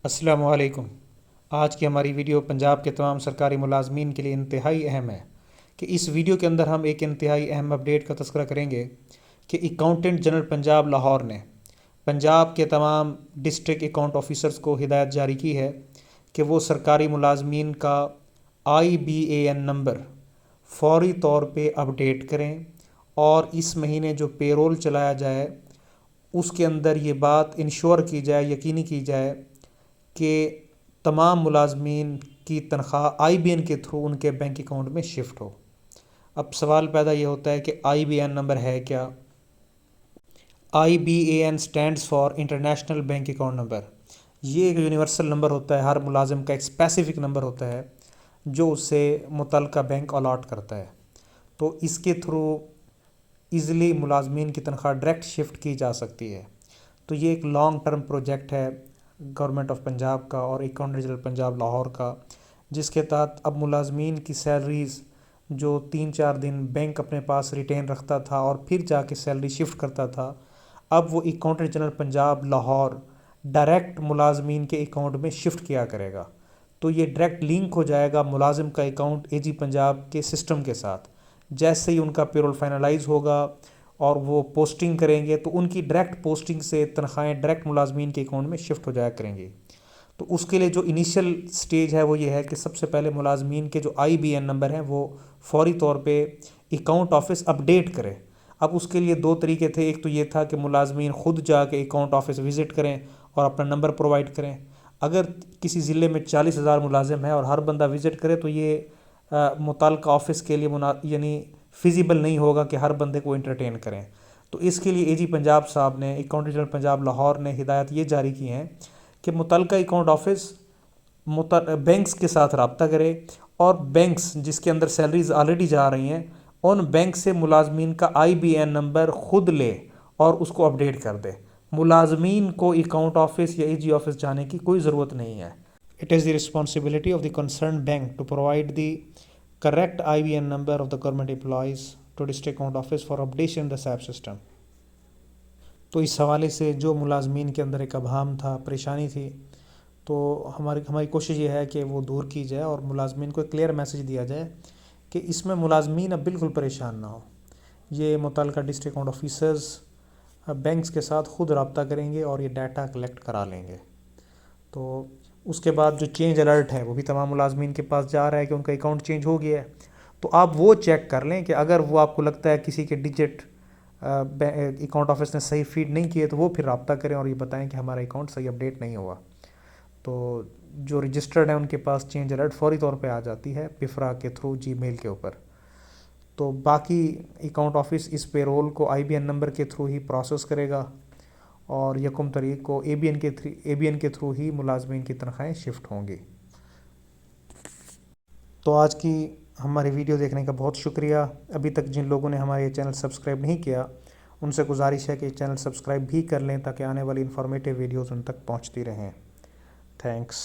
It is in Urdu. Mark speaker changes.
Speaker 1: السلام علیکم۔ آج کی ہماری ویڈیو پنجاب کے تمام سرکاری ملازمین کے لیے انتہائی اہم ہے کہ اس ویڈیو کے اندر ہم ایک انتہائی اہم اپڈیٹ کا تذکرہ کریں گے کہ اکاؤنٹنٹ جنرل پنجاب لاہور نے پنجاب کے تمام ڈسٹرکٹ اکاؤنٹ آفیسرز کو ہدایت جاری کی ہے کہ وہ سرکاری ملازمین کا IBAN نمبر فوری طور پہ اپڈیٹ کریں اور اس مہینے جو پے رول چلایا جائے اس کے اندر یہ بات انشور کی جائے، یقینی کی جائے کہ تمام ملازمین کی تنخواہ IBAN کے تھرو ان کے بینک اکاؤنٹ میں شفٹ ہو۔ اب سوال پیدا یہ ہوتا ہے کہ IBAN نمبر ہے کیا؟ IBAN stands for international bank account number. یہ ایک یونیورسل نمبر ہوتا ہے، ہر ملازم کا ایک اسپیسیفک نمبر ہوتا ہے جو اسے متعلقہ بینک الاٹ کرتا ہے، تو اس کے تھرو ایزیلی ملازمین کی تنخواہ ڈائریکٹ شفٹ کی جا سکتی ہے۔ تو یہ ایک لانگ ٹرم پروجیکٹ ہے گورنمنٹ آف پنجاب کا اور اکاؤنٹنٹ جنرل پنجاب لاہور کا، جس کے تحت اب ملازمین کی سیلریز جو 3-4 دن بینک اپنے پاس ریٹین رکھتا تھا اور پھر جا کے سیلری شفٹ کرتا تھا، اب وہ accountant general Punjab Lahore direct ملازمین کے اکاؤنٹ میں شفٹ کیا کرے گا۔ تو یہ ڈائریکٹ لنک ہو جائے گا ملازم کا اکاؤنٹ AG پنجاب کے سسٹم کے ساتھ۔ جیسے ہی ان کا پیرول فائنلائز ہوگا اور وہ پوسٹنگ کریں گے تو ان کی ڈائریکٹ پوسٹنگ سے تنخواہیں ڈائریکٹ ملازمین کے اکاؤنٹ میں شفٹ ہو جایا کریں گی۔ تو اس کے لیے جو انیشیل سٹیج ہے وہ یہ ہے کہ سب سے پہلے ملازمین کے جو IBAN نمبر ہیں وہ فوری طور پہ اکاؤنٹ آفس اپڈیٹ کرے۔ اب اس کے لیے 2 طریقے تھے، ایک تو یہ تھا کہ ملازمین خود جا کے اکاؤنٹ آفس وزٹ کریں اور اپنا نمبر پرووائڈ کریں۔ اگر کسی ضلع میں 40,000 ملازم ہیں اور ہر بندہ وزٹ کرے تو یہ متعلقہ آفس کے لیے یعنی فیزیبل نہیں ہوگا کہ ہر بندے کو انٹرٹین کریں۔ تو اس کے لیے AG پنجاب صاحب نے، اکاؤنٹنٹ جنرل پنجاب لاہور نے ہدایت یہ جاری کی ہیں کہ متعلقہ اکاؤنٹ آفس بینکس کے ساتھ رابطہ کرے اور بینکس جس کے اندر سیلریز آلریڈی جا رہی ہیں ان بینک سے ملازمین کا IBAN نمبر خود لے اور اس کو اپڈیٹ کر دے۔ ملازمین کو اکاؤنٹ آفس یا AG آفس جانے کی کوئی ضرورت نہیں ہے۔ It is the responsibility of the concerned bank to provide the correct IBAN number of the government employees to district account office for updation in the SAP system۔ تو اس حوالے سے جو ملازمین کے اندر ایک ابہام تھا، پریشانی تھی، تو ہماری کوشش یہ ہے کہ وہ دور کی جائے اور ملازمین کو ایک کلیئر میسیج دیا جائے کہ اس میں ملازمین اب بالکل پریشان نہ ہو۔ یہ متعلقہ ڈسٹرکٹ اکاؤنٹ آفیسرز بینکس کے ساتھ خود رابطہ کریں گے اور یہ ڈیٹا کلیکٹ کرا لیں گے۔ تو اس کے بعد جو چینج الرٹ ہے وہ بھی تمام ملازمین کے پاس جا رہا ہے کہ ان کا اکاؤنٹ چینج ہو گیا ہے۔ تو آپ وہ چیک کر لیں کہ اگر وہ آپ کو لگتا ہے کسی کے ڈیجٹ اکاؤنٹ آفس نے صحیح فیڈ نہیں کیے تو وہ پھر رابطہ کریں اور یہ بتائیں کہ ہمارا اکاؤنٹ صحیح اپڈیٹ نہیں ہوا۔ تو جو رجسٹرڈ ہیں ان کے پاس چینج الرٹ فوری طور پہ آ جاتی ہے PIFRA کے تھرو، Gmail کے اوپر۔ تو باقی اکاؤنٹ آفس اس پے رول کو IBAN نمبر کے تھرو ہی پروسیس کرے گا اور 1 تاریخ کو ABN کے تھرو ہی ملازمین کی تنخواہیں شفٹ ہوں گی۔ تو آج کی ہماری ویڈیو دیکھنے کا بہت شکریہ۔ ابھی تک جن لوگوں نے ہمارے یہ چینل سبسکرائب نہیں کیا ان سے گزارش ہے کہ چینل سبسکرائب بھی کر لیں تاکہ آنے والی انفارمیٹیو ویڈیوز ان تک پہنچتی رہیں۔ تھینکس۔